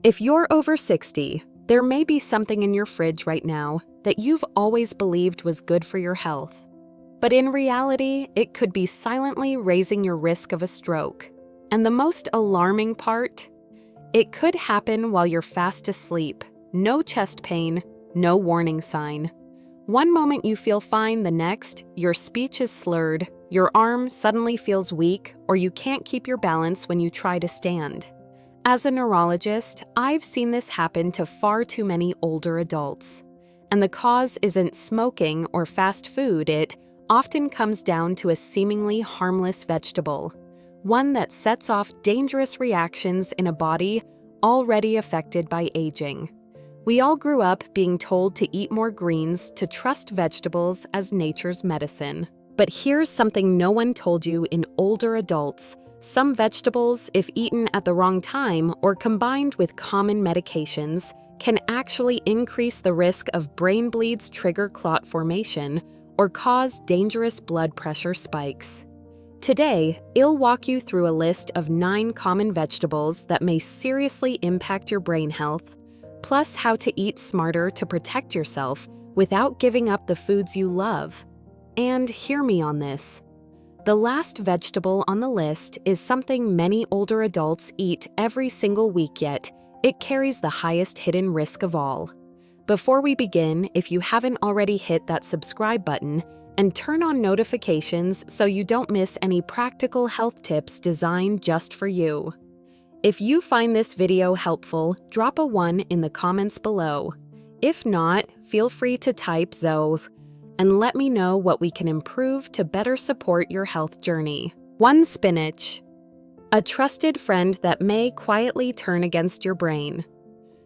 If you're over 60, there may be something in your fridge right now that you've always believed was good for your health. But in reality, it could be silently raising your risk of a stroke. And the most alarming part? It could happen while you're fast asleep. No chest pain, no warning sign. One moment you feel fine, the next, your speech is slurred, your arm suddenly feels weak, or you can't keep your balance when you try to stand. As a neurologist, I've seen this happen to far too many older adults. And the cause isn't smoking or fast food, it often comes down to a seemingly harmless vegetable, one that sets off dangerous reactions in a body already affected by aging. We all grew up being told to eat more greens, to trust vegetables as nature's medicine. But here's something no one told you in older adults. Some vegetables, if eaten at the wrong time or combined with common medications, can actually increase the risk of brain bleeds, trigger clot formation, or cause dangerous blood pressure spikes. Today, I'll walk you through a list of 9 common vegetables that may seriously impact your brain health, plus how to eat smarter to protect yourself without giving up the foods you love. And hear me on this. The last vegetable on the list is something many older adults eat every single week, yet it carries the highest hidden risk of all. Before we begin, if you haven't already hit that subscribe button and turn on notifications so you don't miss any practical health tips designed just for you. If you find this video helpful, drop a 1 in the comments below. If not, feel free to type ZOES and let me know what we can improve to better support your health journey. 1. Spinach. A trusted friend that may quietly turn against your brain.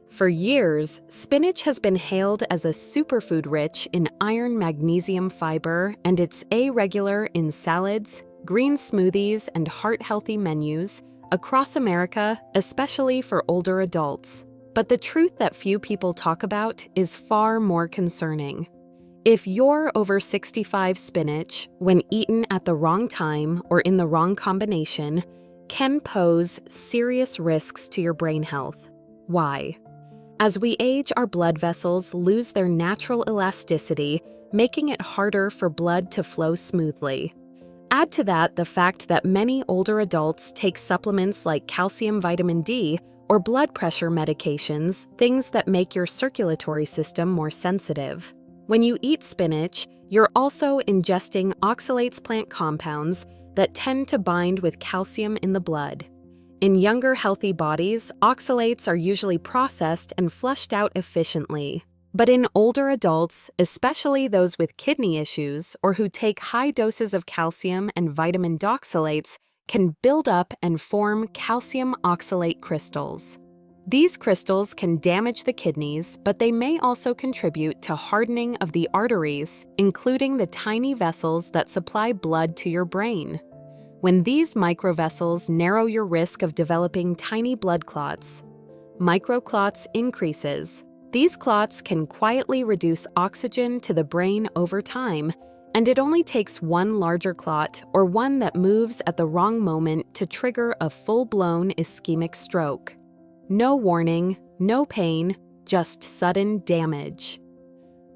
For years, spinach has been hailed as a superfood rich in iron, magnesium, fiber, and it's regular in salads, green smoothies, and heart-healthy menus across America, especially for older adults. But the truth that few people talk about is far more concerning. If you're over 65, spinach, when eaten at the wrong time or in the wrong combination, can pose serious risks to your brain health. Why? As we age, our blood vessels lose their natural elasticity, making it harder for blood to flow smoothly. Add to that the fact that many older adults take supplements like calcium, vitamin D, or blood pressure medications, things that make your circulatory system more sensitive. When you eat spinach, you're also ingesting oxalates, plant compounds that tend to bind with calcium in the blood. In younger, healthy bodies, oxalates are usually processed and flushed out efficiently. But in older adults, especially those with kidney issues or who take high doses of calcium and vitamin doxalates, can build up and form calcium oxalate crystals. These crystals can damage the kidneys, but they may also contribute to hardening of the arteries, including the tiny vessels that supply blood to your brain. When these microvessels narrow your risk of developing tiny blood clots, microclots increases. These clots can quietly reduce oxygen to the brain over time, and it only takes one larger clot or one that moves at the wrong moment to trigger a full-blown ischemic stroke. No warning, no pain, just sudden damage.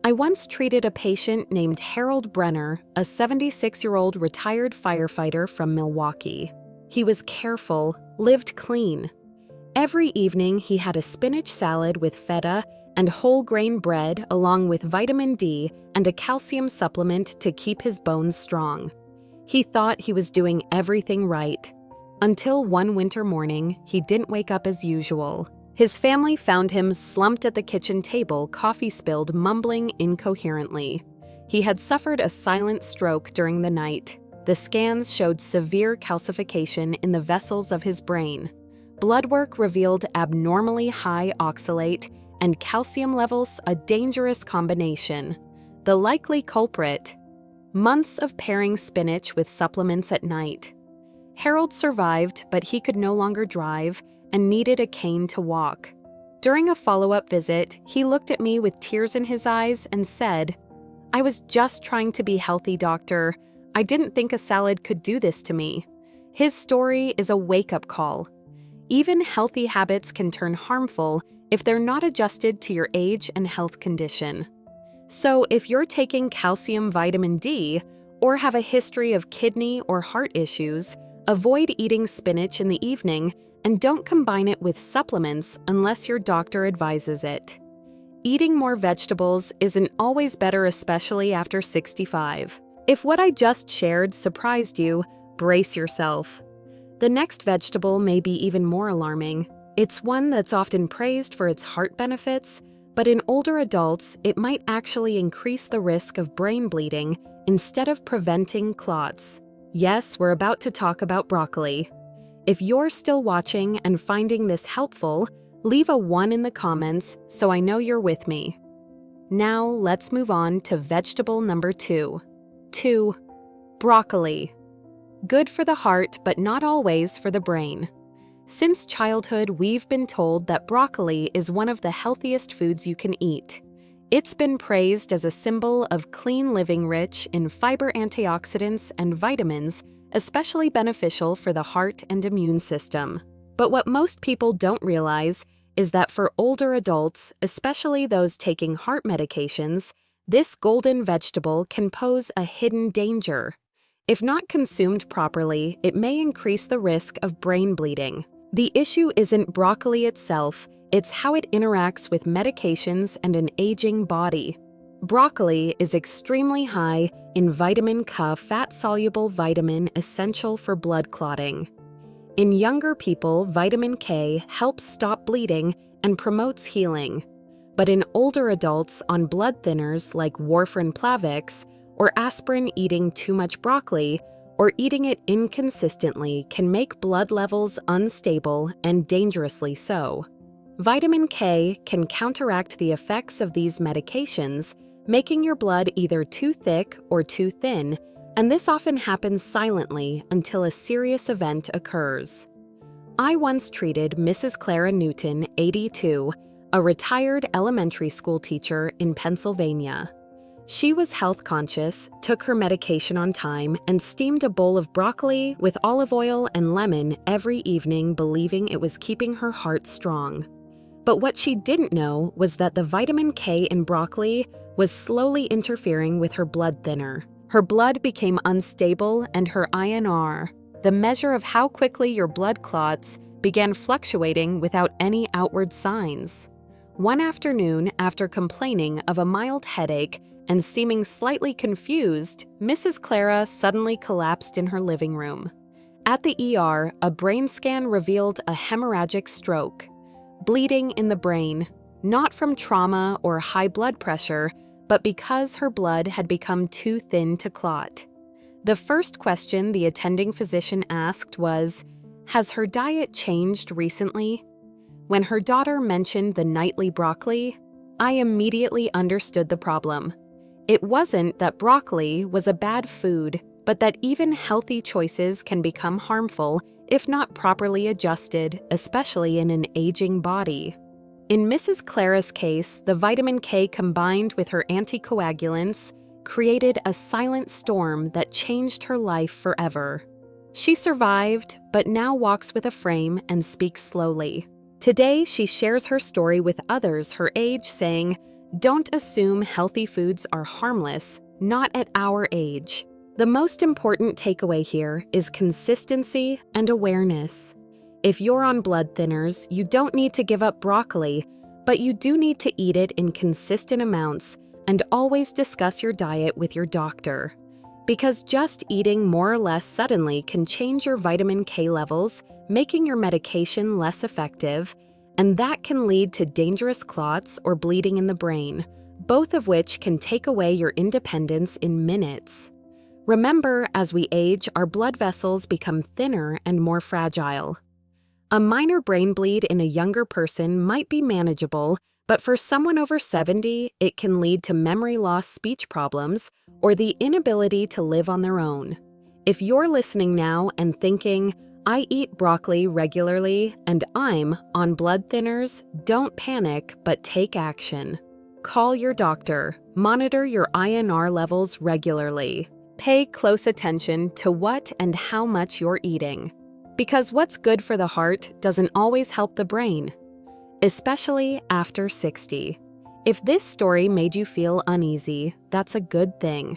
I once treated a patient named Harold Brenner, a 76-year-old retired firefighter from Milwaukee. He was careful, lived clean. Every evening he had a spinach salad with feta and whole grain bread along with vitamin D and a calcium supplement to keep his bones strong. He thought he was doing everything right. Until one winter morning, he didn't wake up as usual. His family found him slumped at the kitchen table, coffee spilled, mumbling incoherently. He had suffered a silent stroke during the night. The scans showed severe calcification in the vessels of his brain. Blood work revealed abnormally high oxalate and calcium levels, a dangerous combination. The likely culprit: months of pairing spinach with supplements at night. Harold survived, but he could no longer drive and needed a cane to walk. During a follow-up visit, he looked at me with tears in his eyes and said, "I was just trying to be healthy, doctor. I didn't think a salad could do this to me." His story is a wake-up call. Even healthy habits can turn harmful if they're not adjusted to your age and health condition. So if you're taking calcium vitamin D or have a history of kidney or heart issues, avoid eating spinach in the evening and don't combine it with supplements unless your doctor advises it. Eating more vegetables isn't always better, especially after 65. If what I just shared surprised you, brace yourself. The next vegetable may be even more alarming. It's one that's often praised for its heart benefits, but in older adults, it might actually increase the risk of brain bleeding instead of preventing clots. Yes, we're about to talk about broccoli. If you're still watching and finding this helpful, leave a 1 in the comments so I know you're with me. Now let's move on to vegetable number 2. 2. Broccoli. Good for the heart, but not always for the brain. Since childhood, we've been told that broccoli is one of the healthiest foods you can eat. It's been praised as a symbol of clean living, rich in fiber, antioxidants, and vitamins, especially beneficial for the heart and immune system. But what most people don't realize is that for older adults, especially those taking heart medications, this golden vegetable can pose a hidden danger. If not consumed properly, it may increase the risk of brain bleeding. The issue isn't broccoli itself, it's how it interacts with medications and an aging body. Broccoli is extremely high in vitamin K, fat-soluble vitamin essential for blood clotting. In younger people, vitamin K helps stop bleeding and promotes healing. But in older adults on blood thinners like warfarin Plavix or aspirin, eating too much broccoli or eating it inconsistently can make blood levels unstable and dangerously so. Vitamin K can counteract the effects of these medications, making your blood either too thick or too thin, and this often happens silently until a serious event occurs. I once treated Mrs. Clara Newton, 82, a retired elementary school teacher in Pennsylvania. She was health conscious, took her medication on time, and steamed a bowl of broccoli with olive oil and lemon every evening, believing it was keeping her heart strong. But what she didn't know was that the vitamin K in broccoli was slowly interfering with her blood thinner. Her blood became unstable and her INR, the measure of how quickly your blood clots, began fluctuating without any outward signs. One afternoon, after complaining of a mild headache and seeming slightly confused, Mrs. Clara suddenly collapsed in her living room. At the ER, a brain scan revealed a hemorrhagic stroke. Bleeding in the brain, not from trauma or high blood pressure, but because her blood had become too thin to clot. The first question the attending physician asked was, "Has her diet changed recently?" When her daughter mentioned the nightly broccoli, I immediately understood the problem. It wasn't that broccoli was a bad food, but that even healthy choices can become harmful if not properly adjusted, especially in an aging body. In Mrs. Clara's case, the vitamin K combined with her anticoagulants created a silent storm that changed her life forever. She survived, but now walks with a frame and speaks slowly. Today, she shares her story with others her age, saying, "Don't assume healthy foods are harmless, not at our age." The most important takeaway here is consistency and awareness. If you're on blood thinners, you don't need to give up broccoli, but you do need to eat it in consistent amounts and always discuss your diet with your doctor. Because just eating more or less suddenly can change your vitamin K levels, making your medication less effective, and that can lead to dangerous clots or bleeding in the brain, both of which can take away your independence in minutes. Remember, as we age, our blood vessels become thinner and more fragile. A minor brain bleed in a younger person might be manageable, but for someone over 70, it can lead to memory loss, speech problems, or the inability to live on their own. If you're listening now and thinking, "I eat broccoli regularly and I'm on blood thinners," don't panic, but take action. Call your doctor, monitor your INR levels regularly. Pay close attention to what and how much you're eating. Because what's good for the heart doesn't always help the brain, especially after 60. If this story made you feel uneasy, that's a good thing.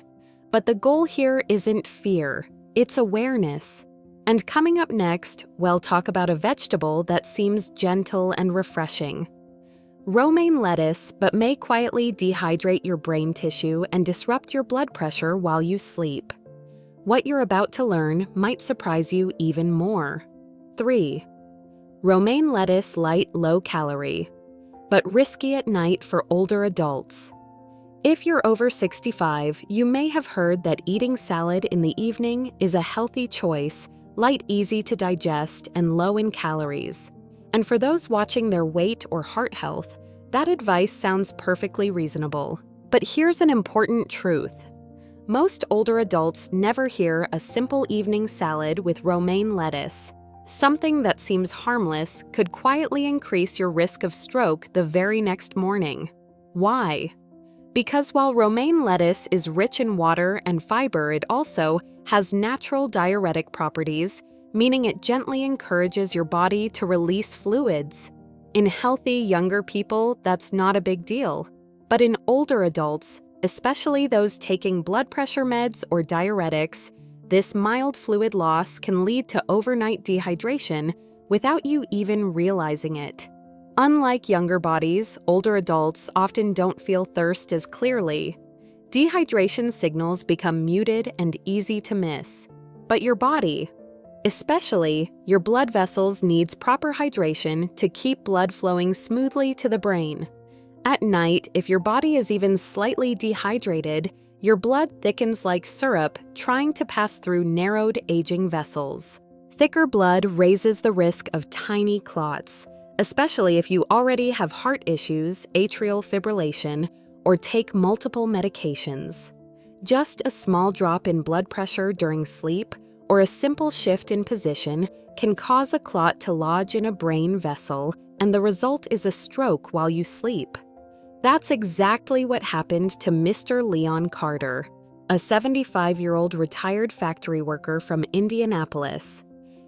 But the goal here isn't fear, it's awareness. And coming up next, we'll talk about a vegetable that seems gentle and refreshing. Romaine lettuce, but may quietly dehydrate your brain tissue and disrupt your blood pressure while you sleep. What you're about to learn might surprise you even more. 3. Romaine lettuce light low-calorie, but risky at night for older adults. If you're over 65, you may have heard that eating salad in the evening is a healthy choice, light, easy to digest, and low in calories. And for those watching their weight or heart health, that advice sounds perfectly reasonable. But here's an important truth. Most older adults never hear a simple evening salad with romaine lettuce. Something that seems harmless could quietly increase your risk of stroke the very next morning. Why? Because while romaine lettuce is rich in water and fiber, it also has natural diuretic properties, meaning it gently encourages your body to release fluids. In healthy, younger people, that's not a big deal. But in older adults, especially those taking blood pressure meds or diuretics, this mild fluid loss can lead to overnight dehydration without you even realizing it. Unlike younger bodies, older adults often don't feel thirst as clearly. Dehydration signals become muted and easy to miss. But your body, especially your blood vessels, needs proper hydration to keep blood flowing smoothly to the brain. At night, if your body is even slightly dehydrated, your blood thickens like syrup trying to pass through narrowed, aging vessels. Thicker blood raises the risk of tiny clots, especially if you already have heart issues, atrial fibrillation, or take multiple medications. Just a small drop in blood pressure during sleep or a simple shift in position can cause a clot to lodge in a brain vessel, and the result is a stroke while you sleep. That's exactly what happened to Mr. Leon Carter, a 75-year-old retired factory worker from Indianapolis.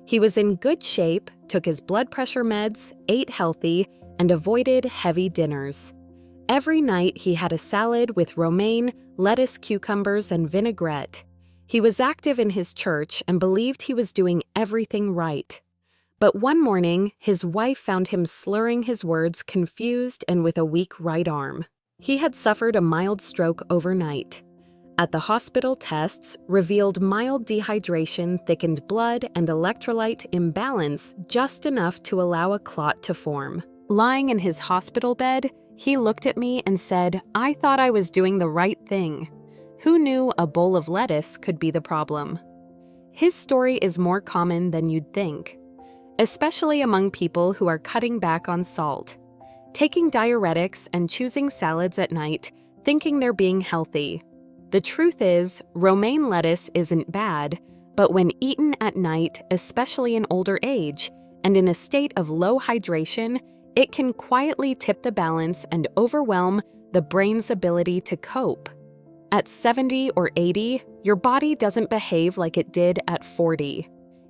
He was in good shape, took his blood pressure meds, ate healthy, and avoided heavy dinners. Every night he had a salad with romaine, lettuce, cucumbers, and vinaigrette. He was active in his church and believed he was doing everything right. But one morning, his wife found him slurring his words, confused and with a weak right arm. He had suffered a mild stroke overnight. At the hospital, tests revealed mild dehydration, thickened blood, and electrolyte imbalance, just enough to allow a clot to form. Lying in his hospital bed, he looked at me and said, "I thought I was doing the right thing. Who knew a bowl of lettuce could be the problem?" His story is more common than you'd think, especially among people who are cutting back on salt, taking diuretics, and choosing salads at night, thinking they're being healthy. The truth is, romaine lettuce isn't bad, but when eaten at night, especially in older age, and in a state of low hydration, it can quietly tip the balance and overwhelm the brain's ability to cope. At 70 or 80, your body doesn't behave like it did at 40.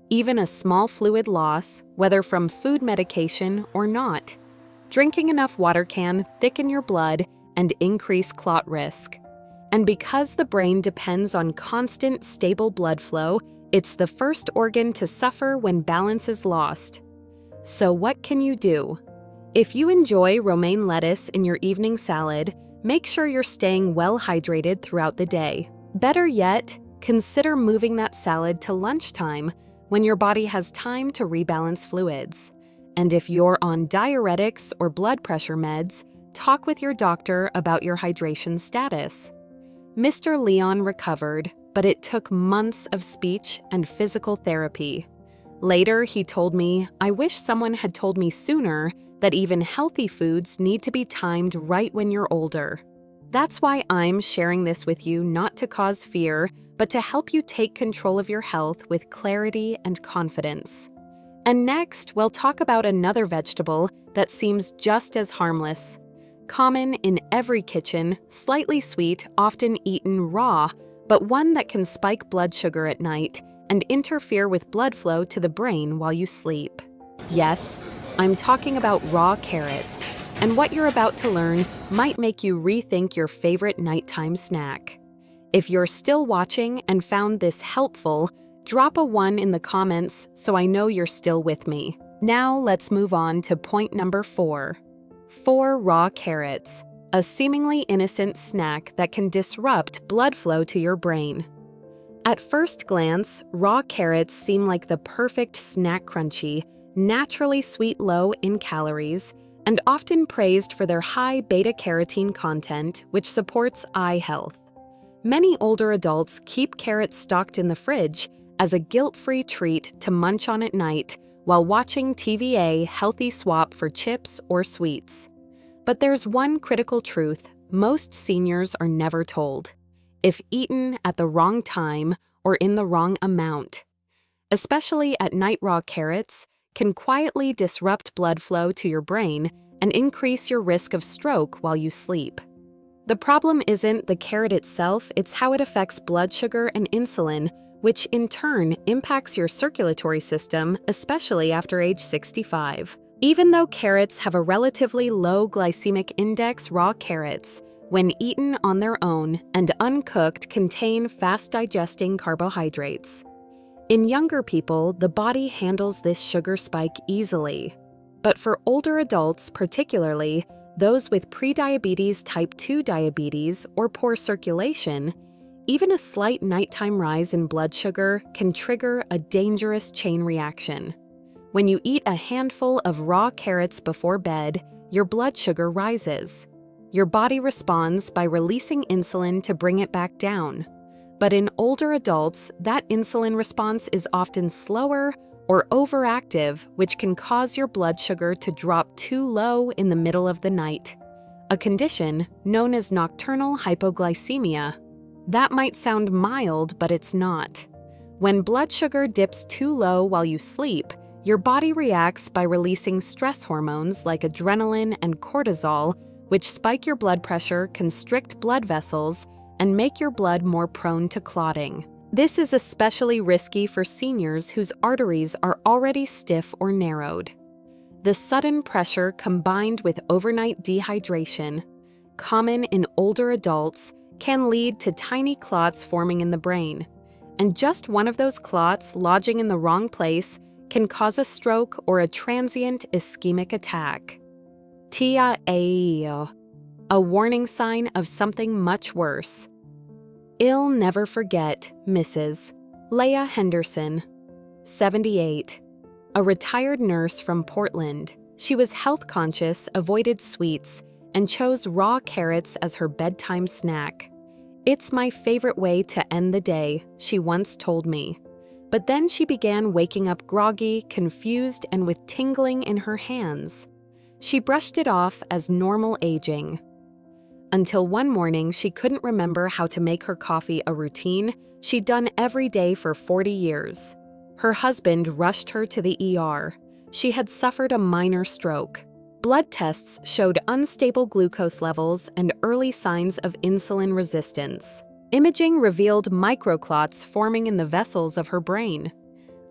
Even a small fluid loss, whether from food medication or not. Drinking enough water can thicken your blood and increase clot risk. And because the brain depends on constant, stable blood flow, it's the first organ to suffer when balance is lost. So what can you do? If you enjoy romaine lettuce in your evening salad, make sure you're staying well hydrated throughout the day. Better yet, consider moving that salad to lunchtime when your body has time to rebalance fluids. And if you're on diuretics or blood pressure meds, talk with your doctor about your hydration status. Mr. Leon recovered, but it took months of speech and physical therapy. Later, he told me, "I wish someone had told me sooner that even healthy foods need to be timed right when you're older." That's why I'm sharing this with you, not to cause fear, but to help you take control of your health with clarity and confidence. And next, we'll talk about another vegetable that seems just as harmless. Common in every kitchen, slightly sweet, often eaten raw, but one that can spike blood sugar at night and interfere with blood flow to the brain while you sleep. Yes, I'm talking about raw carrots, and what you're about to learn might make you rethink your favorite nighttime snack. If you're still watching and found this helpful, drop a 1 in the comments so I know you're still with me. Now let's move on to point number 4. 4 raw carrots, a seemingly innocent snack that can disrupt blood flow to your brain. At first glance, raw carrots seem like the perfect snack crunchy, naturally sweet low in calories, and often praised for their high beta-carotene content, which supports eye health. Many older adults keep carrots stocked in the fridge as a guilt-free treat to munch on at night while watching TVA healthy swap for chips or sweets. But there's one critical truth most seniors are never told: if eaten at the wrong time or in the wrong amount. Especially at night, raw carrots can quietly disrupt blood flow to your brain and increase your risk of stroke while you sleep. The problem isn't the carrot itself, it's how it affects blood sugar and insulin, which in turn impacts your circulatory system, especially after age 65. Even though carrots have a relatively low glycemic index, raw carrots, when eaten on their own and uncooked, contain fast-digesting carbohydrates. In younger people, the body handles this sugar spike easily. But for older adults, particularly those with prediabetes, type 2 diabetes, or poor circulation, even a slight nighttime rise in blood sugar can trigger a dangerous chain reaction. When you eat a handful of raw carrots before bed, your blood sugar rises. Your body responds by releasing insulin to bring it back down. But in older adults, that insulin response is often slower or overactive, which can cause your blood sugar to drop too low in the middle of the night, a condition known as nocturnal hypoglycemia. That might sound mild, but it's not. When blood sugar dips too low while you sleep, your body reacts by releasing stress hormones like adrenaline and cortisol, which spike your blood pressure, constrict blood vessels, and make your blood more prone to clotting. This is especially risky for seniors whose arteries are already stiff or narrowed. The sudden pressure combined with overnight dehydration, common in older adults, can lead to tiny clots forming in the brain. And just one of those clots lodging in the wrong place can cause a stroke or a transient ischemic attack. TIA, a warning sign of something much worse. I'll never forget Mrs. Leah Henderson, 78, a retired nurse from Portland. She was health conscious, avoided sweets, and chose raw carrots as her bedtime snack. "It's my favorite way to end the day," she once told me. But then she began waking up groggy, confused, and with tingling in her hands. She brushed it off as normal aging. Until one morning, she couldn't remember how to make her coffee a routine she'd done every day for 40 years. Her husband rushed her to the ER. She had suffered a minor stroke. Blood tests showed unstable glucose levels and early signs of insulin resistance. Imaging revealed microclots forming in the vessels of her brain.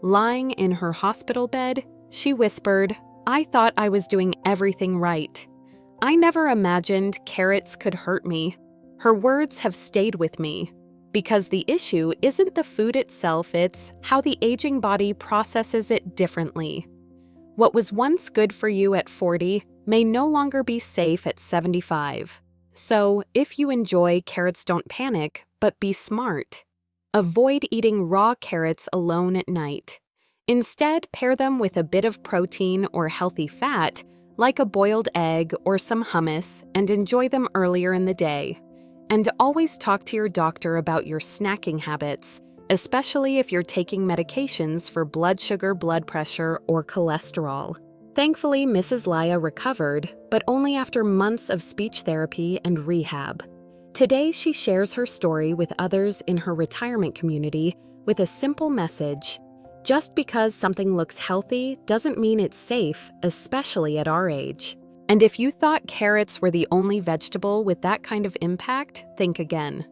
Lying in her hospital bed, she whispered, "I thought I was doing everything right. I never imagined carrots could hurt me." Her words have stayed with me, because the issue isn't the food itself, it's how the aging body processes it differently. What was once good for you at 40 may no longer be safe at 75. So, if you enjoy carrots, don't panic, but be smart. Avoid eating raw carrots alone at night. Instead, pair them with a bit of protein or healthy fat, like a boiled egg or some hummus, and enjoy them earlier in the day. And always talk to your doctor about your snacking habits, especially if you're taking medications for blood sugar, blood pressure, or cholesterol. Thankfully, Mrs. Laya recovered, but only after months of speech therapy and rehab. Today, she shares her story with others in her retirement community with a simple message: just because something looks healthy doesn't mean it's safe, especially at our age. And if you thought carrots were the only vegetable with that kind of impact, think again.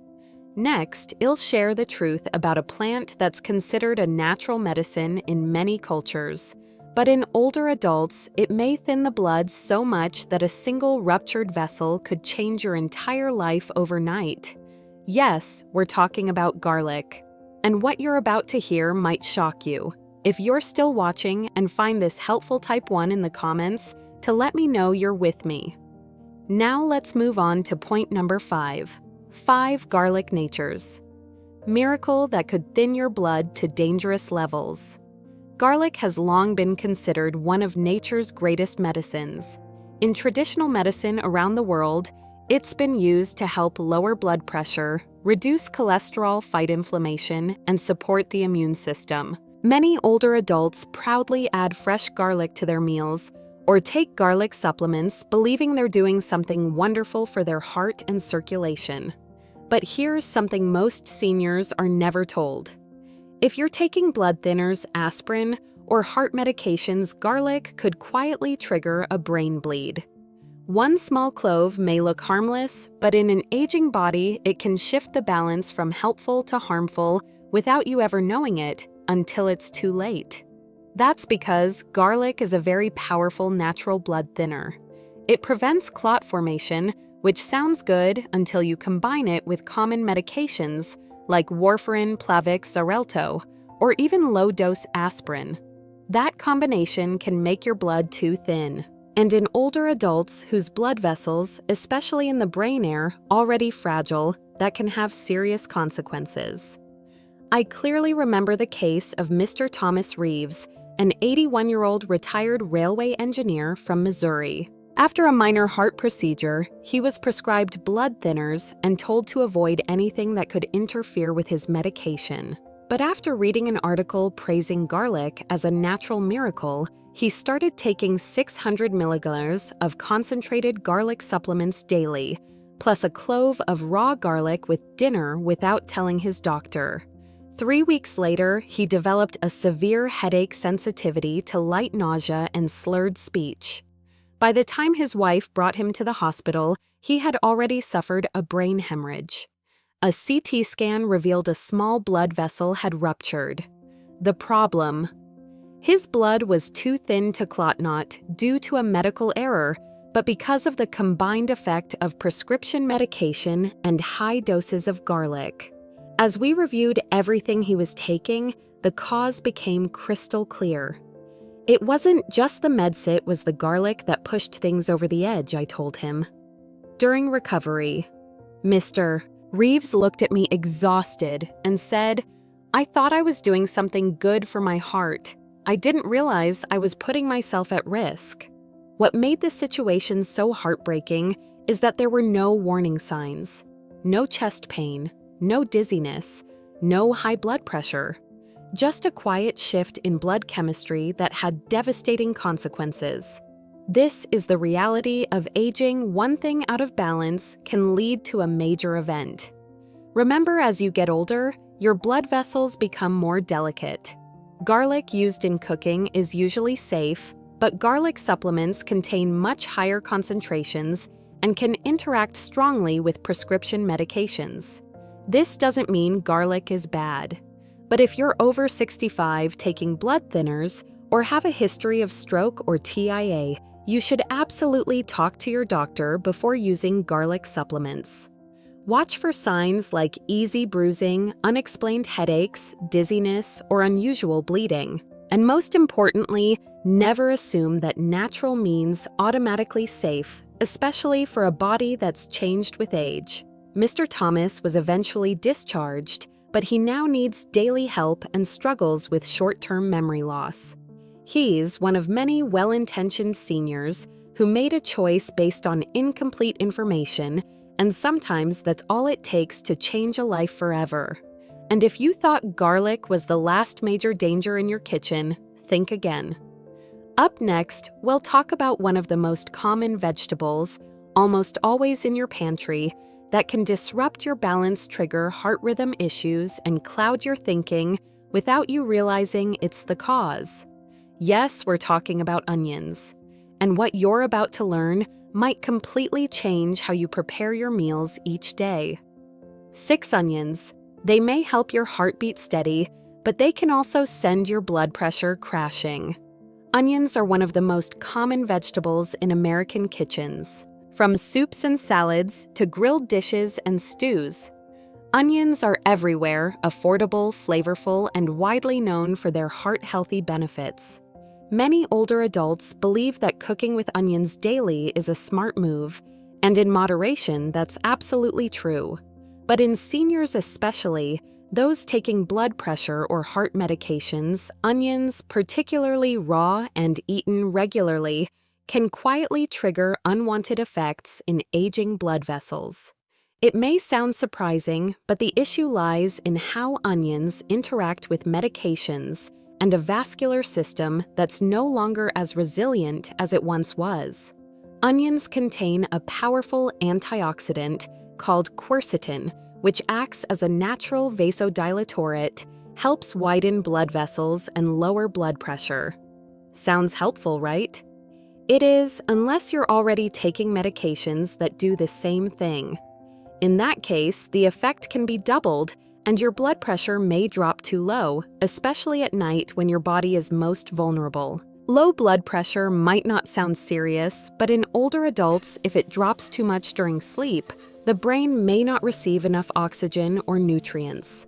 Next, I'll share the truth about a plant that's considered a natural medicine in many cultures. But in older adults, it may thin the blood so much that a single ruptured vessel could change your entire life overnight. Yes, we're talking about garlic. And what you're about to hear might shock you. If you're still watching and find this helpful, type 1 in the comments to let me know you're with me. Now let's move on to point number 5. 5 garlic natures. Miracle that could thin your blood to dangerous levels. Garlic has long been considered one of nature's greatest medicines. In traditional medicine around the world, it's been used to help lower blood pressure, reduce cholesterol, fight inflammation, and support the immune system. Many older adults proudly add fresh garlic to their meals or take garlic supplements, believing they're doing something wonderful for their heart and circulation. But here's something most seniors are never told. If you're taking blood thinners, aspirin, or heart medications, garlic could quietly trigger a brain bleed. One small clove may look harmless, but in an aging body, it can shift the balance from helpful to harmful without you ever knowing it until it's too late. That's because garlic is a very powerful natural blood thinner. It prevents clot formation, which sounds good until you combine it with common medications like warfarin, Plavix, Xarelto, or even low-dose aspirin. That combination can make your blood too thin. And in older adults whose blood vessels, especially in the brain, are already fragile, that can have serious consequences. I clearly remember the case of Mr. Thomas Reeves, an 81-year-old retired railway engineer from Missouri. After a minor heart procedure, he was prescribed blood thinners and told to avoid anything that could interfere with his medication. But after reading an article praising garlic as a natural miracle, he started taking 600 milligrams of concentrated garlic supplements daily, plus a clove of raw garlic with dinner without telling his doctor. 3 weeks later, he developed a severe headache sensitivity to light nausea and slurred speech. By the time his wife brought him to the hospital, he had already suffered a brain hemorrhage. A CT scan revealed a small blood vessel had ruptured. The problem: his blood was too thin to clot, not due to a medical error, but because of the combined effect of prescription medication and high doses of garlic. As we reviewed everything he was taking, the cause became crystal clear. It wasn't just the medicine, it was the garlic that pushed things over the edge, I told him. During recovery, Mr. Reeves looked at me exhausted and said, "I thought I was doing something good for my heart. I didn't realize I was putting myself at risk." What made the situation so heartbreaking is that there were no warning signs. No chest pain, no dizziness, no high blood pressure. Just a quiet shift in blood chemistry that had devastating consequences. This is the reality of aging. One thing out of balance can lead to a major event. Remember, as you get older, your blood vessels become more delicate. Garlic used in cooking is usually safe, but garlic supplements contain much higher concentrations and can interact strongly with prescription medications. This doesn't mean garlic is bad. But if you're over 65 taking blood thinners or have a history of stroke or TIA, you should absolutely talk to your doctor before using garlic supplements. Watch for signs like easy bruising, unexplained headaches, dizziness, or unusual bleeding. And most importantly, never assume that natural means automatically safe, especially for a body that's changed with age. Mr. Thomas was eventually discharged, but he now needs daily help and struggles with short-term memory loss. He's one of many well-intentioned seniors who made a choice based on incomplete information, and sometimes that's all it takes to change a life forever. And if you thought garlic was the last major danger in your kitchen, think again. Up next, we'll talk about one of the most common vegetables, almost always in your pantry, that can disrupt your balance, trigger heart rhythm issues, and cloud your thinking without you realizing it's the cause. Yes, we're talking about onions. And what you're about to learn might completely change how you prepare your meals each day. 6 onions. They may help your heartbeat steady, but they can also send your blood pressure crashing. Onions are one of the most common vegetables in American kitchens. From soups and salads to grilled dishes and stews, onions are everywhere, affordable, flavorful, and widely known for their heart-healthy benefits. Many older adults believe that cooking with onions daily is a smart move, and in moderation, that's absolutely true. But in seniors especially, those taking blood pressure or heart medications, onions, particularly raw and eaten regularly, can quietly trigger unwanted effects in aging blood vessels. It may sound surprising, but the issue lies in how onions interact with medications and a vascular system that's no longer as resilient as it once was. Onions contain a powerful antioxidant called quercetin, which acts as a natural vasodilator. Helps widen blood vessels and lower blood pressure. Sounds helpful, right? It is, unless you're already taking medications that do the same thing. In that case, the effect can be doubled, and your blood pressure may drop too low, especially at night when your body is most vulnerable. Low blood pressure might not sound serious, but in older adults, if it drops too much during sleep, the brain may not receive enough oxygen or nutrients.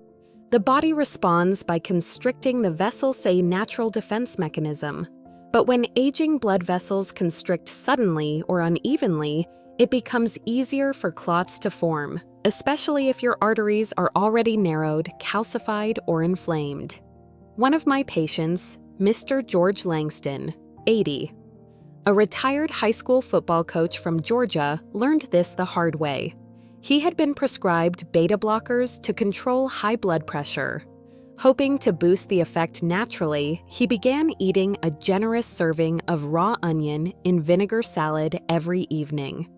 The body responds by constricting the vessel-say natural defense mechanism. But when aging blood vessels constrict suddenly or unevenly, it becomes easier for clots to form, especially if your arteries are already narrowed, calcified, or inflamed. One of my patients, Mr. George Langston, 80, a retired high school football coach from Georgia, learned this the hard way. He had been prescribed beta blockers to control high blood pressure. Hoping to boost the effect naturally, he began eating a generous serving of raw onion in vinegar salad every evening.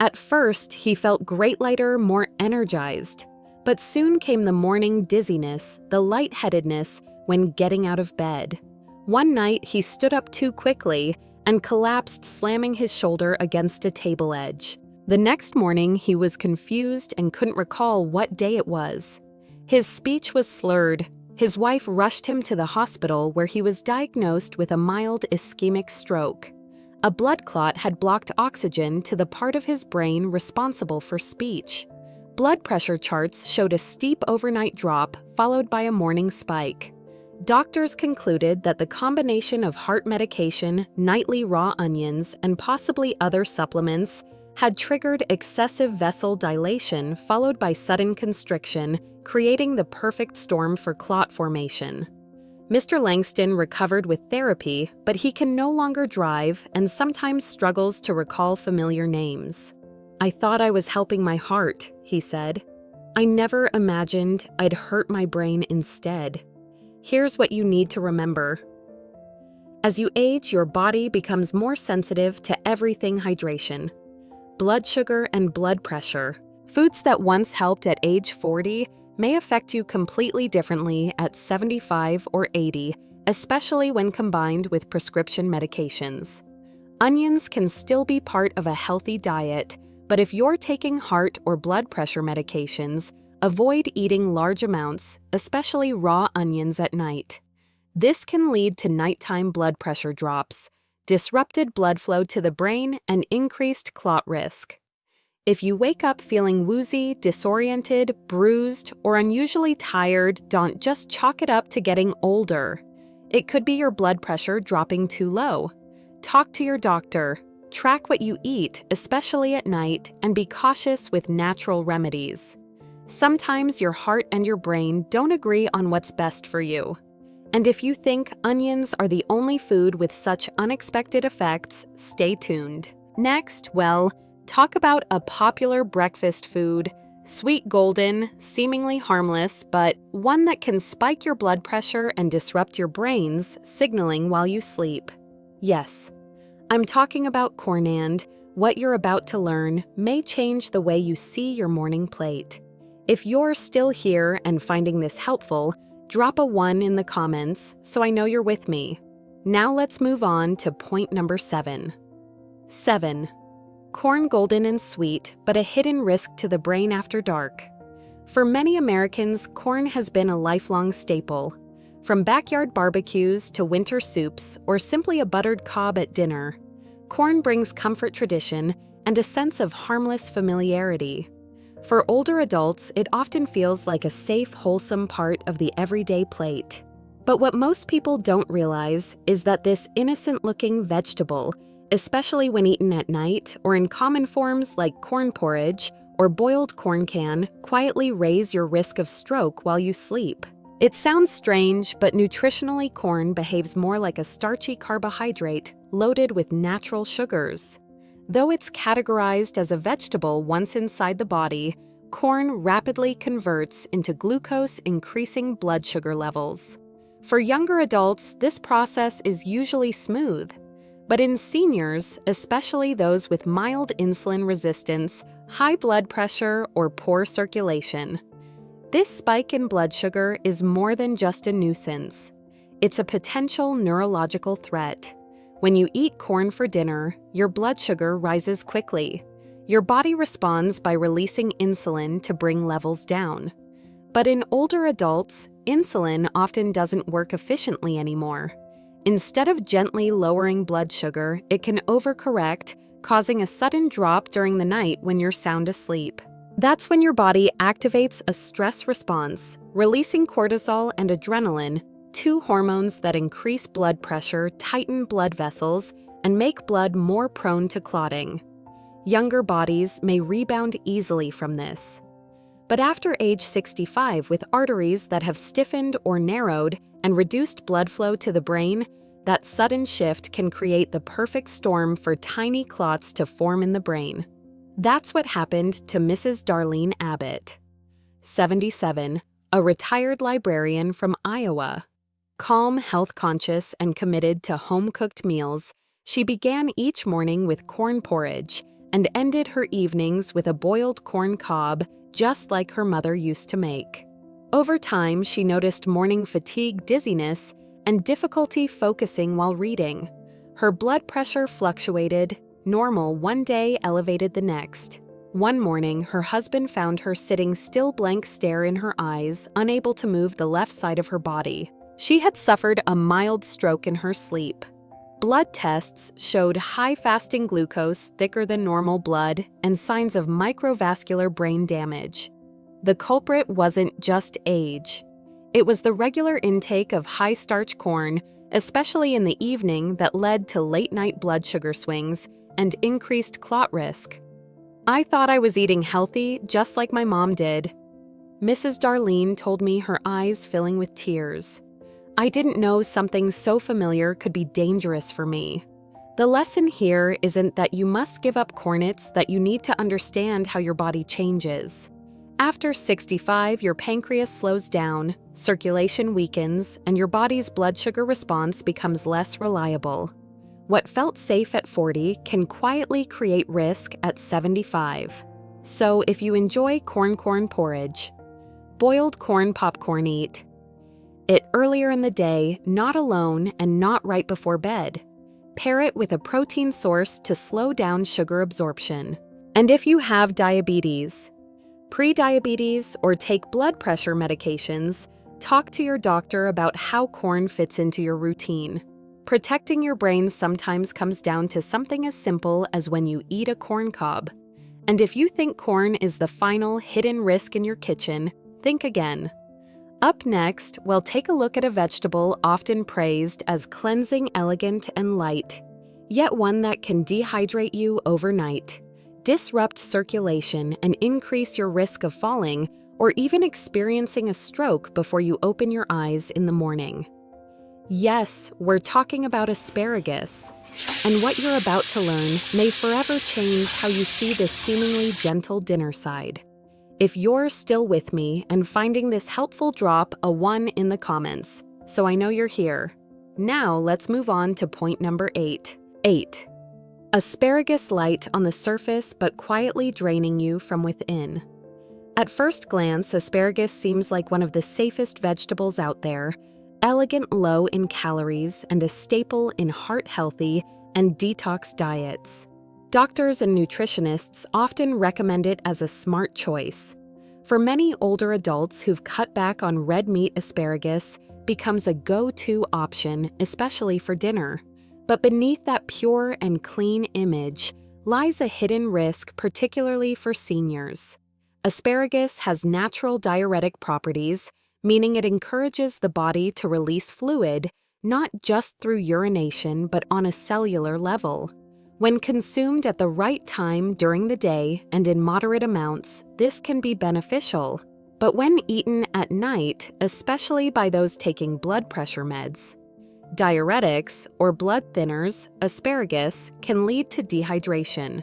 At first, he felt great lighter, more energized. But soon came the morning dizziness, the lightheadedness when getting out of bed. One night, he stood up too quickly and collapsed, slamming his shoulder against a table edge. The next morning, he was confused and couldn't recall what day it was. His speech was slurred. His wife rushed him to the hospital where he was diagnosed with a mild ischemic stroke. A blood clot had blocked oxygen to the part of his brain responsible for speech. Blood pressure charts showed a steep overnight drop followed by a morning spike. Doctors concluded that the combination of heart medication, nightly raw onions, and possibly other supplements had triggered excessive vessel dilation followed by sudden constriction, creating the perfect storm for clot formation. Mr. Langston recovered with therapy, but he can no longer drive and sometimes struggles to recall familiar names. "I thought I was helping my heart," he said. "I never imagined I'd hurt my brain instead." Here's what you need to remember. As you age, your body becomes more sensitive to everything hydration. Blood sugar and blood pressure. Foods that once helped at age 40 may affect you completely differently at 75 or 80, especially when combined with prescription medications. Onions can still be part of a healthy diet, but if you're taking heart or blood pressure medications, avoid eating large amounts, especially raw onions at night. This can lead to nighttime blood pressure drops, disrupted blood flow to the brain, and increased clot risk. If you wake up feeling woozy, disoriented, bruised, or unusually tired, don't just chalk it up to getting older. It could be your blood pressure dropping too low. Talk to your doctor. Track what you eat, especially at night, and be cautious with natural remedies. Sometimes your heart and your brain don't agree on what's best for you. And if you think onions are the only food with such unexpected effects, stay tuned. Next, talk about a popular breakfast food, sweet golden, seemingly harmless, but one that can spike your blood pressure and disrupt your brain's signaling while you sleep. Yes, I'm talking about cornand. What you're about to learn may change the way you see your morning plate. If you're still here and finding this helpful, drop a 1 in the comments so I know you're with me. Now let's move on to point number 7. 7. Corn golden and sweet, but a hidden risk to the brain after dark. For many Americans, corn has been a lifelong staple. From backyard barbecues to winter soups or simply a buttered cob at dinner, corn brings comfort, tradition, and a sense of harmless familiarity. For older adults, it often feels like a safe, wholesome part of the everyday plate. But what most people don't realize is that this innocent-looking vegetable, especially when eaten at night or in common forms like corn porridge or boiled corn, can quietly raise your risk of stroke while you sleep. It sounds strange, but nutritionally, corn behaves more like a starchy carbohydrate loaded with natural sugars. Though it's categorized as a vegetable once inside the body, corn rapidly converts into glucose, increasing blood sugar levels. For younger adults, this process is usually smooth. But in seniors, especially those with mild insulin resistance, high blood pressure, or poor circulation, this spike in blood sugar is more than just a nuisance. It's a potential neurological threat. When you eat corn for dinner, your blood sugar rises quickly. Your body responds by releasing insulin to bring levels down. But in older adults, insulin often doesn't work efficiently anymore. Instead of gently lowering blood sugar, it can overcorrect, causing a sudden drop during the night when you're sound asleep. That's when your body activates a stress response, releasing cortisol and adrenaline, two hormones that increase blood pressure, tighten blood vessels, and make blood more prone to clotting. Younger bodies may rebound easily from this. But after age 65, with arteries that have stiffened or narrowed and reduced blood flow to the brain, that sudden shift can create the perfect storm for tiny clots to form in the brain. That's what happened to Mrs. Darlene Abbott, 77, a retired librarian from Iowa. Calm, health-conscious, and committed to home-cooked meals, she began each morning with corn porridge and ended her evenings with a boiled corn cob, just like her mother used to make. Over time, she noticed morning fatigue, dizziness, and difficulty focusing while reading. Her blood pressure fluctuated, normal one day, elevated the next. One morning, her husband found her sitting still, blank stare in her eyes, unable to move the left side of her body. She had suffered a mild stroke in her sleep. Blood tests showed high fasting glucose, thicker than normal blood, and signs of microvascular brain damage. The culprit wasn't just age. It was the regular intake of high-starch corn, especially in the evening, that led to late-night blood sugar swings and increased clot risk. I thought I was eating healthy, just like my mom did. Mrs. Darlene told me, her eyes filling with tears. I didn't know something so familiar could be dangerous for me. The lesson here isn't that you must give up corn, it's that you need to understand how your body changes. After 65, your pancreas slows down, circulation weakens, and your body's blood sugar response becomes less reliable. What felt safe at 40 can quietly create risk at 75. So if you enjoy corn porridge, boiled corn popcorn, eat it earlier in the day, not alone and not right before bed. Pair it with a protein source to slow down sugar absorption. And if you have diabetes, pre-diabetes, or take blood pressure medications, talk to your doctor about how corn fits into your routine. Protecting your brain sometimes comes down to something as simple as when you eat a corn cob. And if you think corn is the final hidden risk in your kitchen, think again. Up next, we'll take a look at a vegetable often praised as cleansing, elegant, and light, yet one that can dehydrate you overnight, disrupt circulation, and increase your risk of falling or even experiencing a stroke before you open your eyes in the morning. Yes, we're talking about asparagus. And what you're about to learn may forever change how you see this seemingly gentle dinner side. If you're still with me and finding this helpful, drop a 1 in the comments, so I know you're here. Now let's move on to point number 8. 8. Asparagus, light on the surface but quietly draining you from within. At first glance, asparagus seems like one of the safest vegetables out there, elegant, low in calories, and a staple in heart-healthy and detox diets. Doctors and nutritionists often recommend it as a smart choice. For many older adults who've cut back on red meat, asparagus becomes a go-to option, especially for dinner. But beneath that pure and clean image lies a hidden risk, particularly for seniors. Asparagus has natural diuretic properties, meaning it encourages the body to release fluid, not just through urination but on a cellular level. When consumed at the right time during the day and in moderate amounts, this can be beneficial. But when eaten at night, especially by those taking blood pressure meds, diuretics, or blood thinners, asparagus can lead to dehydration,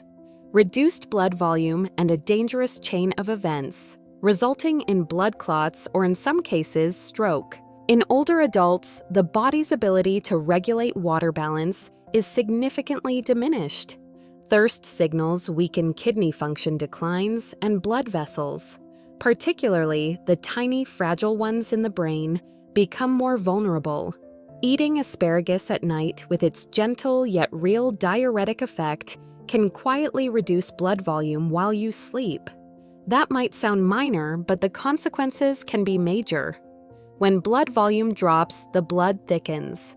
reduced blood volume, and a dangerous chain of events, resulting in blood clots or, in some cases, stroke. In older adults, the body's ability to regulate water balance is significantly diminished. Thirst signals weaken kidney function declines and blood vessels. Particularly, the tiny, fragile ones in the brain become more vulnerable. Eating asparagus at night with its gentle yet real diuretic effect can quietly reduce blood volume while you sleep. That might sound minor, but the consequences can be major. When blood volume drops, the blood thickens.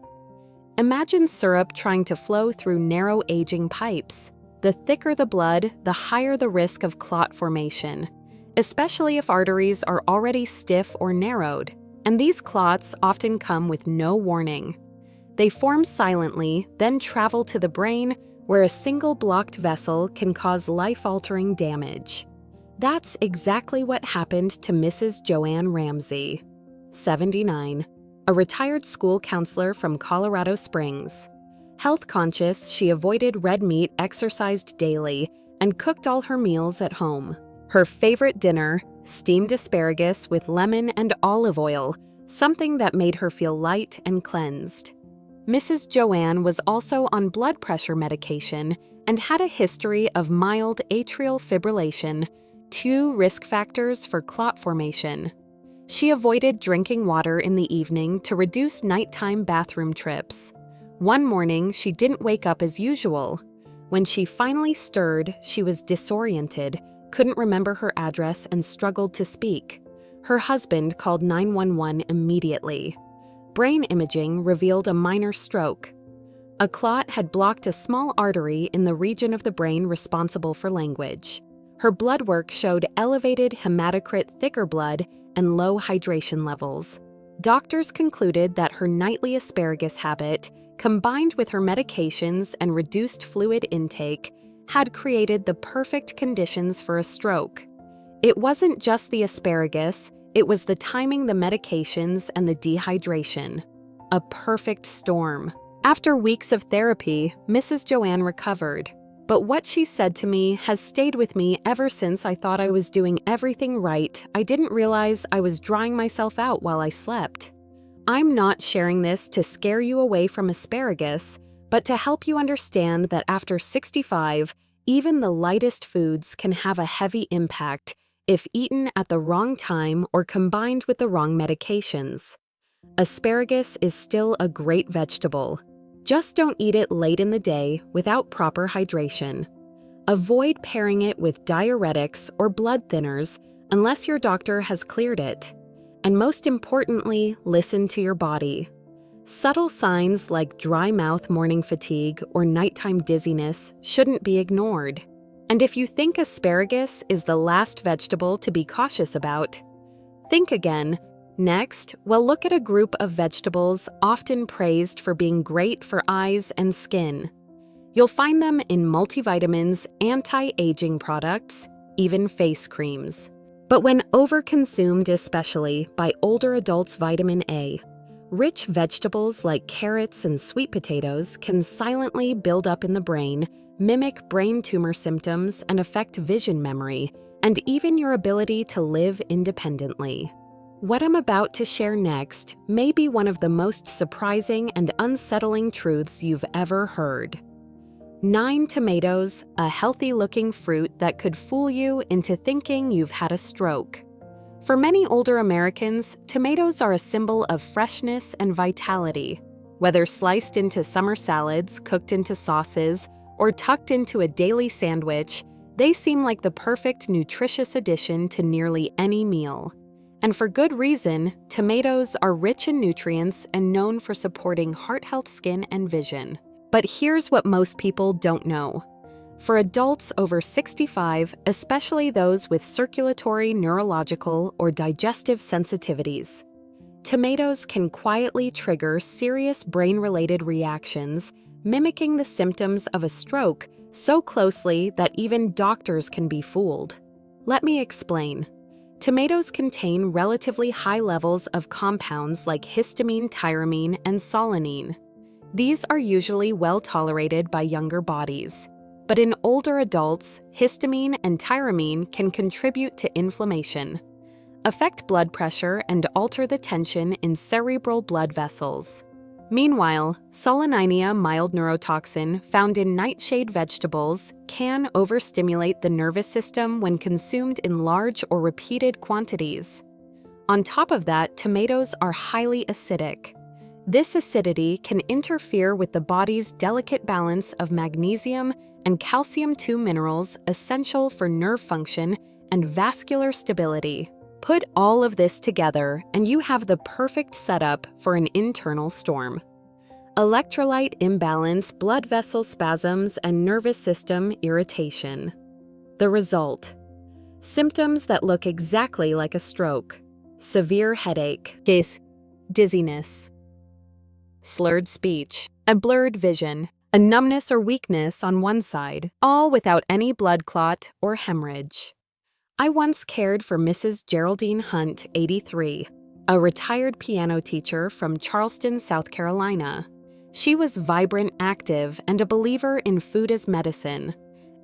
Imagine syrup trying to flow through narrow aging pipes. The thicker the blood, the higher the risk of clot formation, especially if arteries are already stiff or narrowed. And these clots often come with no warning. They form silently, then travel to the brain, where a single blocked vessel can cause life-altering damage. That's exactly what happened to Mrs. Joanne Ramsey, 79, a retired school counselor from Colorado Springs. Health conscious, she avoided red meat, exercised daily, and cooked all her meals at home. Her favorite dinner, steamed asparagus with lemon and olive oil, something that made her feel light and cleansed. Mrs. Joanne was also on blood pressure medication and had a history of mild atrial fibrillation, 2 risk factors for clot formation. She avoided drinking water in the evening to reduce nighttime bathroom trips. One morning, she didn't wake up as usual. When she finally stirred, she was disoriented, couldn't remember her address, and struggled to speak. Her husband called 911 immediately. Brain imaging revealed a minor stroke. A clot had blocked a small artery in the region of the brain responsible for language. Her blood work showed elevated hematocrit, thicker blood, and low hydration levels. Doctors concluded that her nightly asparagus habit, combined with her medications and reduced fluid intake, had created the perfect conditions for a stroke. It wasn't just the asparagus, it was the timing, the medications, and the dehydration. A perfect storm. After weeks of therapy, Mrs. Joanne recovered. But what she said to me has stayed with me ever since. I thought I was doing everything right. I didn't realize I was drying myself out while I slept. I'm not sharing this to scare you away from asparagus, but to help you understand that after 65, even the lightest foods can have a heavy impact if eaten at the wrong time or combined with the wrong medications. Asparagus is still a great vegetable. Just don't eat it late in the day without proper hydration. Avoid pairing it with diuretics or blood thinners unless your doctor has cleared it. And most importantly, listen to your body. Subtle signs like dry mouth, morning fatigue, or nighttime dizziness shouldn't be ignored. And if you think asparagus is the last vegetable to be cautious about, think again. Next, we'll look at a group of vegetables often praised for being great for eyes and skin. You'll find them in multivitamins, anti-aging products, even face creams. But when overconsumed, especially by older adults, vitamin A, rich vegetables like carrots and sweet potatoes can silently build up in the brain, mimic brain tumor symptoms, and affect vision, memory, and even your ability to live independently. What I'm about to share next may be one of the most surprising and unsettling truths you've ever heard. 9 tomatoes, a healthy-looking fruit that could fool you into thinking you've had a stroke. For many older Americans, tomatoes are a symbol of freshness and vitality. Whether sliced into summer salads, cooked into sauces, or tucked into a daily sandwich, They seem like the perfect nutritious addition to nearly any meal. And for good reason, tomatoes are rich in nutrients and known for supporting heart health, skin, and vision. But here's what most people don't know. For adults over 65, especially those with circulatory, neurological, or digestive sensitivities, tomatoes can quietly trigger serious brain-related reactions, mimicking the symptoms of a stroke so closely that even doctors can be fooled. Let me explain. Tomatoes contain relatively high levels of compounds like histamine, tyramine, and solanine. These are usually well tolerated by younger bodies. But in older adults, histamine and tyramine can contribute to inflammation, affect blood pressure, and alter the tension in cerebral blood vessels. Meanwhile, Solanina, mild neurotoxin found in nightshade vegetables, can overstimulate the nervous system when consumed in large or repeated quantities. On top of that, tomatoes are highly acidic. This acidity can interfere with the body's delicate balance of magnesium and calcium, two minerals essential for nerve function and vascular stability. Put all of this together, and you have the perfect setup for an internal storm. Electrolyte imbalance, blood vessel spasms, and nervous system irritation. The result: symptoms that look exactly like a stroke. Severe headache, dizziness, slurred speech, a blurred vision, a numbness or weakness on one side, all without any blood clot or hemorrhage. I once cared for Mrs. Geraldine Hunt, 83, a retired piano teacher from Charleston, South Carolina. She was vibrant, active, and a believer in food as medicine.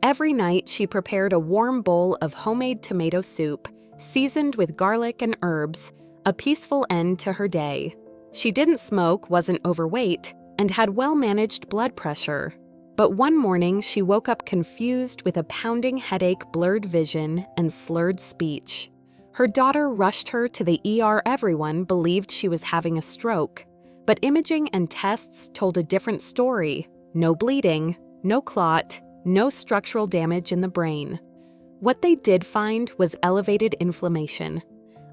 Every night, she prepared a warm bowl of homemade tomato soup, seasoned with garlic and herbs, a peaceful end to her day. She didn't smoke, wasn't overweight, and had well-managed blood pressure. But one morning, she woke up confused with a pounding headache, blurred vision, and slurred speech. Her daughter rushed her to the ER. Everyone believed she was having a stroke, but imaging and tests told a different story. No bleeding, no clot, no structural damage in the brain. What they did find was elevated inflammation,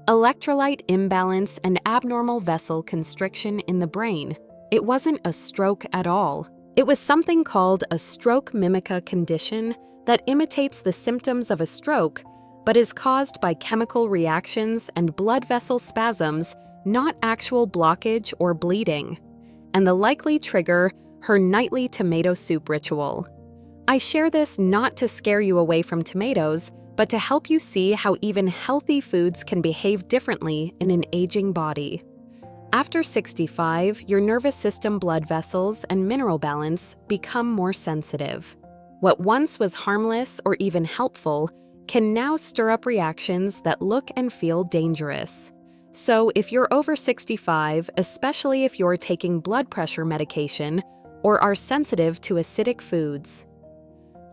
electrolyte imbalance, and abnormal vessel constriction in the brain. It wasn't a stroke at all. It was something called a stroke mimica condition that imitates the symptoms of a stroke, but is caused by chemical reactions and blood vessel spasms, not actual blockage or bleeding. And the likely trigger, her nightly tomato soup ritual. I share this not to scare you away from tomatoes, but to help you see how even healthy foods can behave differently in an aging body. After 65, your nervous system, blood vessels, and mineral balance become more sensitive. What once was harmless or even helpful can now stir up reactions that look and feel dangerous. So if you're over 65, especially if you're taking blood pressure medication or are sensitive to acidic foods,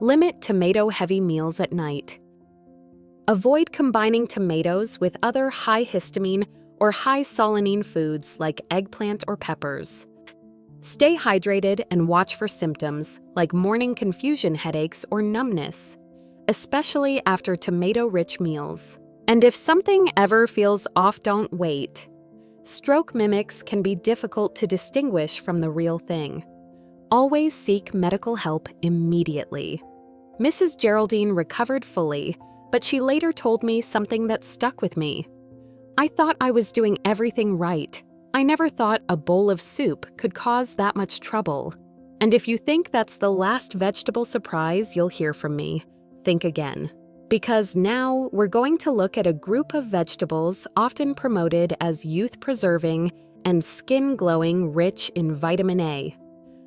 limit tomato-heavy meals at night. Avoid combining tomatoes with other high histamine or high solanine foods like eggplant or peppers. Stay hydrated and watch for symptoms like morning confusion, headaches, or numbness, especially after tomato-rich meals. And if something ever feels off, don't wait. Stroke mimics can be difficult to distinguish from the real thing. Always seek medical help immediately. Mrs. Geraldine recovered fully, but she later told me something that stuck with me. I thought I was doing everything right. I never thought a bowl of soup could cause that much trouble. And if you think that's the last vegetable surprise you'll hear from me, think again. Because now we're going to look at a group of vegetables often promoted as youth-preserving and skin-glowing, rich in vitamin A.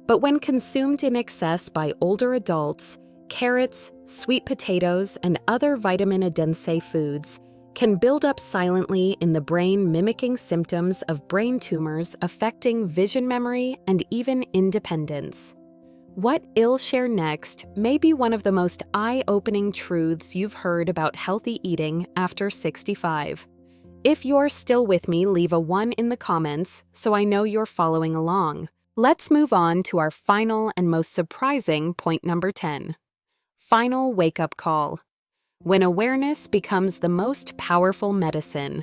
But when consumed in excess by older adults, carrots, sweet potatoes, and other vitamin-dense foods can build up silently in the brain, mimicking symptoms of brain tumors affecting vision, memory, and even independence. What I'll share next may be one of the most eye-opening truths you've heard about healthy eating after 65. If you're still with me, leave a 1 in the comments so I know you're following along. Let's move on to our final and most surprising point, number 10. final wake-up call, when awareness becomes the most powerful medicine.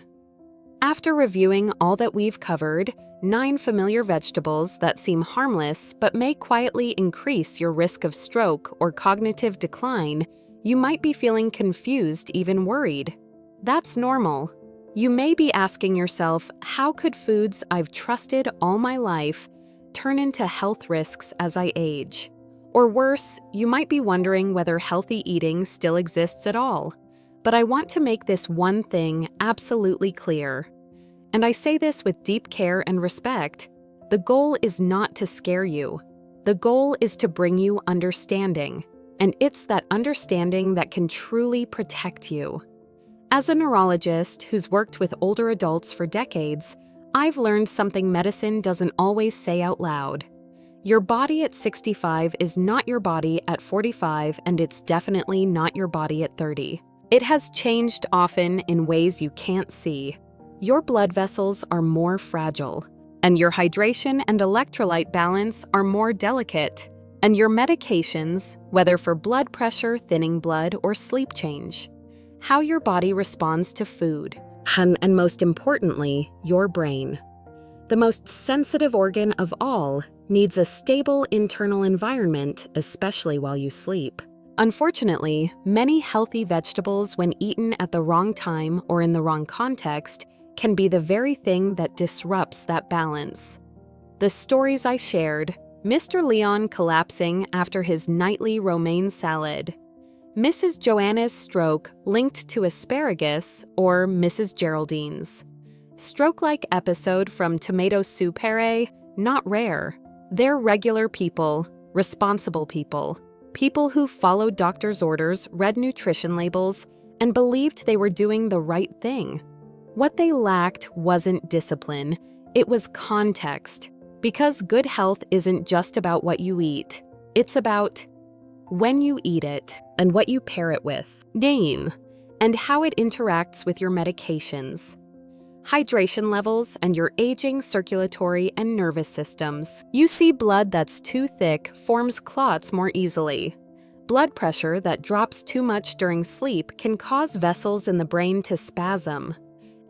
After reviewing all that we've covered, 9 familiar vegetables that seem harmless but may quietly increase your risk of stroke or cognitive decline, you might be feeling confused, even worried. That's normal. You may be asking yourself, how could foods I've trusted all my life turn into health risks as I age? Or worse, you might be wondering whether healthy eating still exists at all. But I want to make this one thing absolutely clear. And I say this with deep care and respect. The goal is not to scare you. The goal is to bring you understanding. And it's that understanding that can truly protect you. As a neurologist who's worked with older adults for decades, I've learned something medicine doesn't always say out loud. Your body at 65 is not your body at 45, and it's definitely not your body at 30. It has changed often in ways you can't see. Your blood vessels are more fragile, and your hydration and electrolyte balance are more delicate. And your medications, whether for blood pressure, thinning blood, or sleep change. How your body responds to food. And most importantly, your brain. The most sensitive organ of all needs a stable internal environment, especially while you sleep. Unfortunately, many healthy vegetables, when eaten at the wrong time or in the wrong context, can be the very thing that disrupts that balance. The stories I shared, Mr. Leon collapsing after his nightly romaine salad, Mrs. Joanna's stroke linked to asparagus, or Mrs. Geraldine's stroke-like episode from tomato soup puree, not rare. They're regular people, responsible people, people who followed doctor's orders, read nutrition labels, and believed they were doing the right thing. What they lacked wasn't discipline, it was context. Because good health isn't just about what you eat, it's about when you eat it and what you pair it with, and how it interacts with your medications, hydration levels, and your aging circulatory and nervous systems. You see, blood that's too thick forms clots more easily. Blood pressure that drops too much during sleep can cause vessels in the brain to spasm.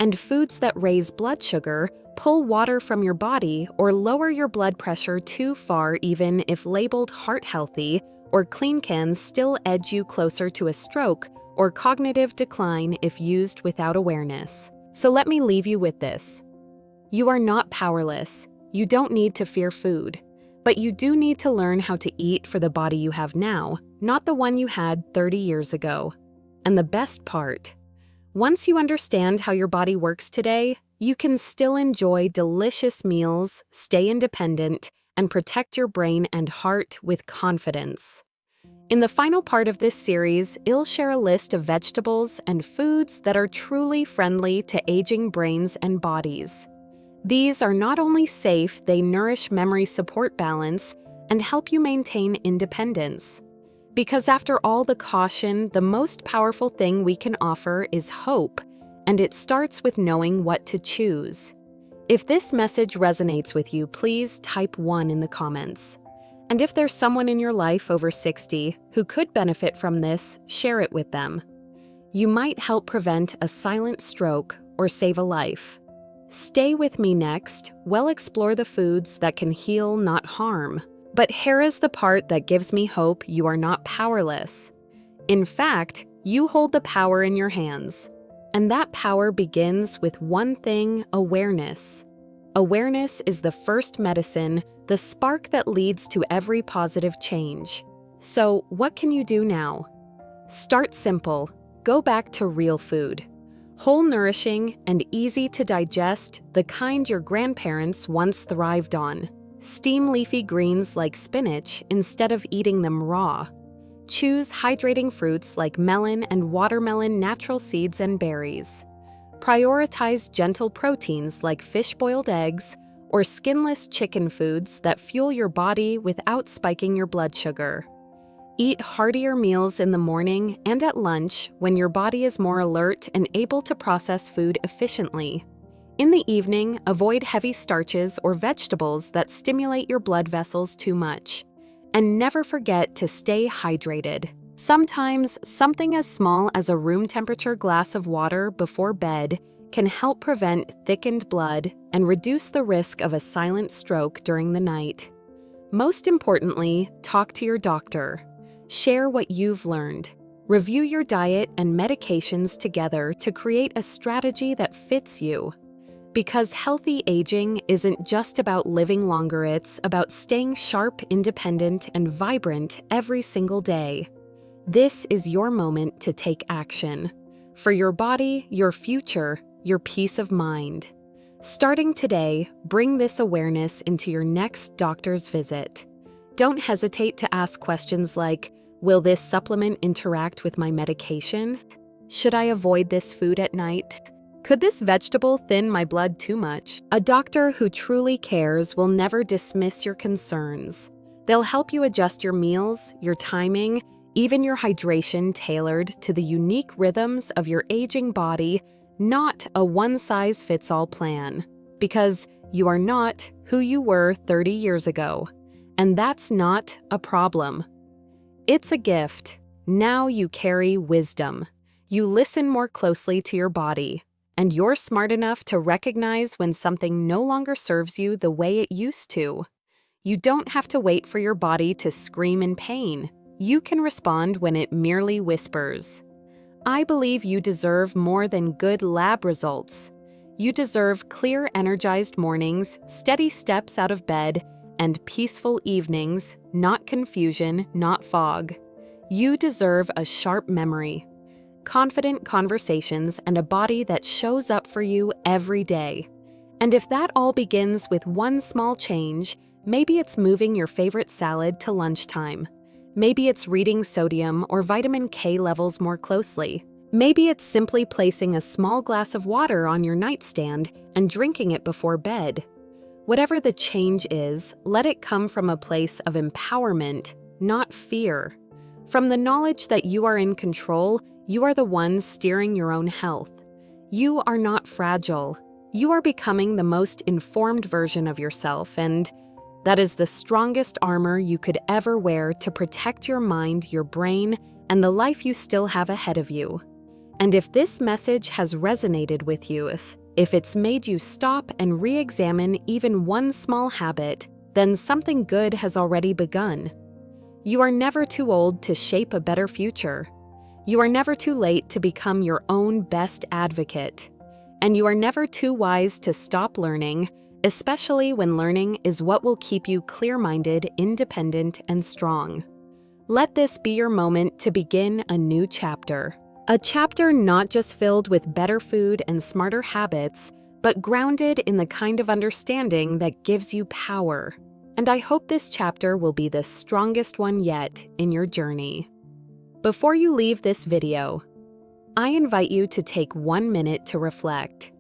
And foods that raise blood sugar pull water from your body or lower your blood pressure too far, even if labeled heart healthy, or clean, can still edge you closer to a stroke or cognitive decline if used without awareness. So let me leave you with this. You are not powerless. You don't need to fear food. But you do need to learn how to eat for the body you have now, not the one you had 30 years ago. And the best part, once you understand how your body works today, you can still enjoy delicious meals, stay independent, and protect your brain and heart with confidence. In the final part of this series, I'll share a list of vegetables and foods that are truly friendly to aging brains and bodies. These are not only safe, they nourish memory support balance and help you maintain independence. Because after all the caution, the most powerful thing we can offer is hope, and it starts with knowing what to choose. If this message resonates with you, please type 1 in the comments. And if there's someone in your life over 60 who could benefit from this, share it with them. You might help prevent a silent stroke or save a life. Stay with me next. We'll explore the foods that can heal, not harm. But here is the part that gives me hope: you are not powerless. In fact, you hold the power in your hands. And that power begins with one thing: awareness. Awareness is the first medicine, the spark that leads to every positive change. So, what can you do now? Start simple. Go back to real food. Whole, nourishing, and easy to digest, the kind your grandparents once thrived on. Steam leafy greens like spinach instead of eating them raw. Choose hydrating fruits like melon and watermelon, natural seeds and berries. Prioritize gentle proteins like fish-boiled eggs or skinless chicken foods that fuel your body without spiking your blood sugar. Eat heartier meals in the morning and at lunch when your body is more alert and able to process food efficiently. In the evening, avoid heavy starches or vegetables that stimulate your blood vessels too much. And never forget to stay hydrated. Sometimes, something as small as a room temperature glass of water before bed can help prevent thickened blood and reduce the risk of a silent stroke during the night. Most importantly, talk to your doctor. Share what you've learned. Review your diet and medications together to create a strategy that fits you. Because healthy aging isn't just about living longer, it's about staying sharp, independent, and vibrant every single day. This is your moment to take action. For your body, your future, your peace of mind. Starting today, bring this awareness into your next doctor's visit. Don't hesitate to ask questions like, will this supplement interact with my medication? Should I avoid this food at night? Could this vegetable thin my blood too much? A doctor who truly cares will never dismiss your concerns. They'll help you adjust your meals, your timing, even your hydration tailored to the unique rhythms of your aging body, not a one-size-fits-all plan. Because you are not who you were 30 years ago, and that's not a problem. It's a gift. Now you carry wisdom. You listen more closely to your body. And you're smart enough to recognize when something no longer serves you the way it used to. You don't have to wait for your body to scream in pain. You can respond when it merely whispers. I believe you deserve more than good lab results. You deserve clear, energized mornings, steady steps out of bed, and peaceful evenings, not confusion, not fog. You deserve a sharp memory, confident conversations, and a body that shows up for you every day. And if that all begins with one small change, maybe it's moving your favorite salad to lunchtime. Maybe it's reading sodium or vitamin K levels more closely. Maybe it's simply placing a small glass of water on your nightstand and drinking it before bed. Whatever the change is, let it come from a place of empowerment, not fear. From the knowledge that you are in control, you are the one steering your own health. You are not fragile. You are becoming the most informed version of yourself, and that is the strongest armor you could ever wear to protect your mind, your brain, and the life you still have ahead of you. And if this message has resonated with you, if it's made you stop and re-examine even one small habit, then something good has already begun. You are never too old to shape a better future. You are never too late to become your own best advocate. And you are never too wise to stop learning, especially when learning is what will keep you clear-minded, independent, and strong. Let this be your moment to begin a new chapter. A chapter not just filled with better food and smarter habits, but grounded in the kind of understanding that gives you power. And I hope this chapter will be the strongest one yet in your journey. Before you leave this video, I invite you to take 1 minute to reflect.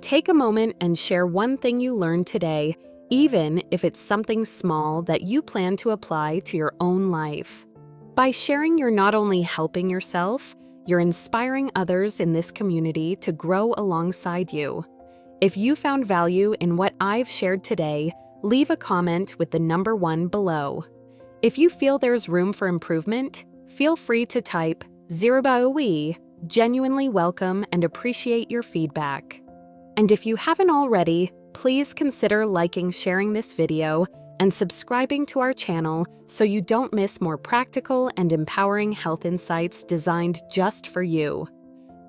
Take a moment and share one thing you learned today, even if it's something small that you plan to apply to your own life. By sharing, you're not only helping yourself, you're inspiring others in this community to grow alongside you. If you found value in what I've shared today, leave a comment with the number 1 below. If you feel there's room for improvement, feel free to type 0. We genuinely welcome and appreciate your feedback. And if you haven't already, please consider liking, sharing this video, and subscribing to our channel so you don't miss more practical and empowering health insights designed just for you.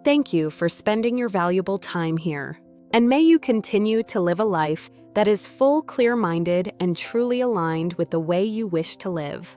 Thank you for spending your valuable time here. And may you continue to live a life that is full, clear-minded, and truly aligned with the way you wish to live.